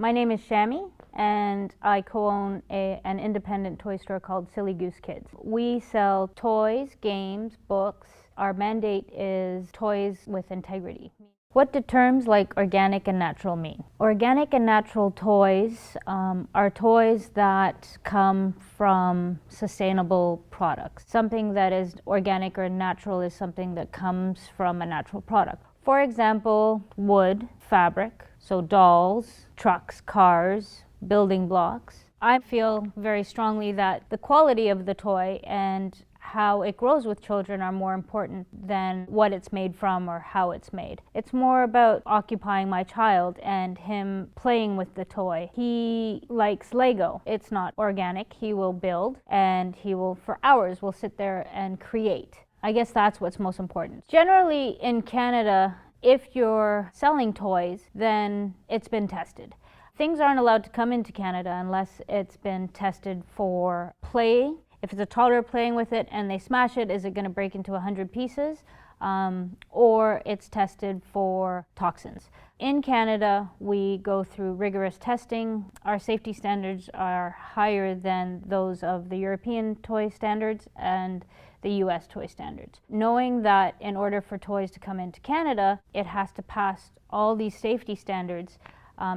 My name is Shamie, and I co-own an independent toy store called Silly Goose Kids. We sell toys, games, books. Our mandate is toys with integrity. What do terms like organic and natural mean? Organic and natural toys are toys that come from sustainable products. Something that is organic or natural is something that comes from a natural product. For example, wood, fabric, so dolls, trucks, cars, building blocks. I feel very strongly that the quality of the toy and how it grows with children are more important than what it's made from or how it's made. It's more about occupying my child and him playing with the toy. He likes Lego. It's not organic. He will build and he will, for hours, will sit there and create. I guess that's what's most important. Generally in Canada, if you're selling toys, then it's been tested. Things aren't allowed to come into Canada unless it's been tested for play. If it's a toddler playing with it and they smash it, is it going to break into 100 pieces? Or it's tested for toxins. In Canada, we go through rigorous testing. Our safety standards are higher than those of the European toy standards and the US toy standards. Knowing that in order for toys to come into Canada, it has to pass all these safety standards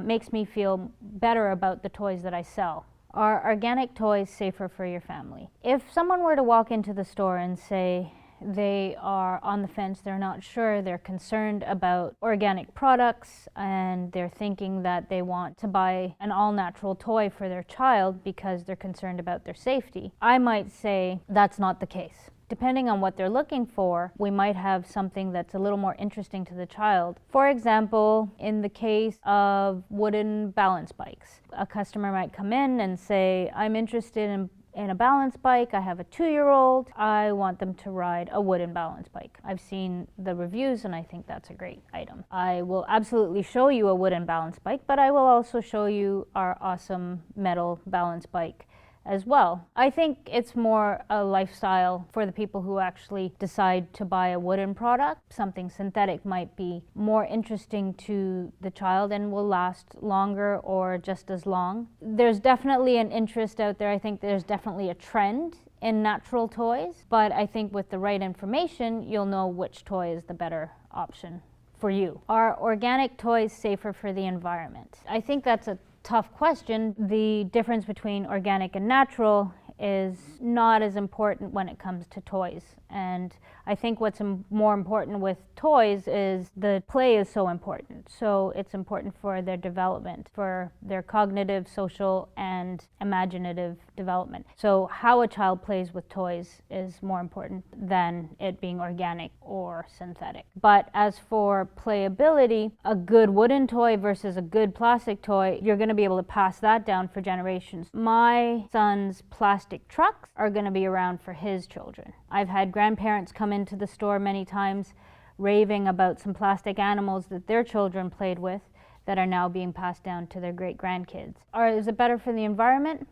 makes me feel better about the toys that I sell. Are organic toys safer for your family? If someone were to walk into the store and say they are on the fence, they're not sure, they're concerned about organic products, and they're thinking that they want to buy an all-natural toy for their child because they're concerned about their safety, I might say that's not the case. Depending on what they're looking for, we might have something that's a little more interesting to the child. For example, in the case of wooden balance bikes, a customer might come in and say, I'm interested in a balance bike. I have a 2-year-old. I want them to ride a wooden balance bike. I've seen the reviews and I think that's a great item. I will absolutely show you a wooden balance bike, but I will also show you our awesome metal balance bike as well. I think it's more a lifestyle for the people who actually decide to buy a wooden product. Something synthetic might be more interesting to the child and will last longer or just as long. There's definitely an interest out there. I think there's definitely a trend in natural toys, but I think with the right information, you'll know which toy is the better option for you. Are organic toys safer for the environment? I think that's a tough question. The difference between organic and natural is not as important when it comes to toys. And I think what's more important with toys is the play is so important. So it's important for their development, for their cognitive, social, and imaginative development. So how a child plays with toys is more important than it being organic or synthetic. But as for playability, a good wooden toy versus a good plastic toy, you're going to be able to pass that down for generations. My son's plastic trucks are going to be around for his children. I've had grandparents come into the store many times raving about some plastic animals that their children played with that are now being passed down to their great-grandkids. Is it better for the environment?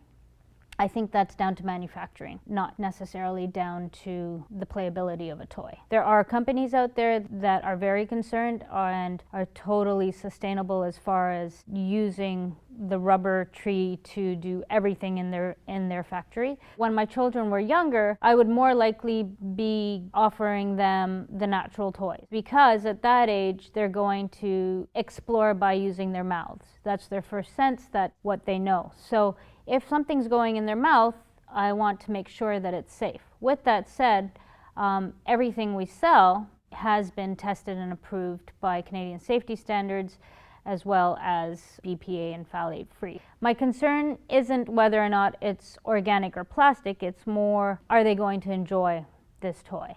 I think that's down to manufacturing, not necessarily down to the playability of a toy. There are companies out there that are very concerned and are totally sustainable as far as using the rubber tree to do everything in their factory. When my children were younger, I would more likely be offering them the natural toys because at that age they're going to explore by using their mouths. That's their first sense, that's what they know. So if something's going in their mouth, I want to make sure that it's safe. With that said, everything we sell has been tested and approved by Canadian safety standards as well as BPA and phthalate free. My concern isn't whether or not it's organic or plastic, it's more, are they going to enjoy this toy?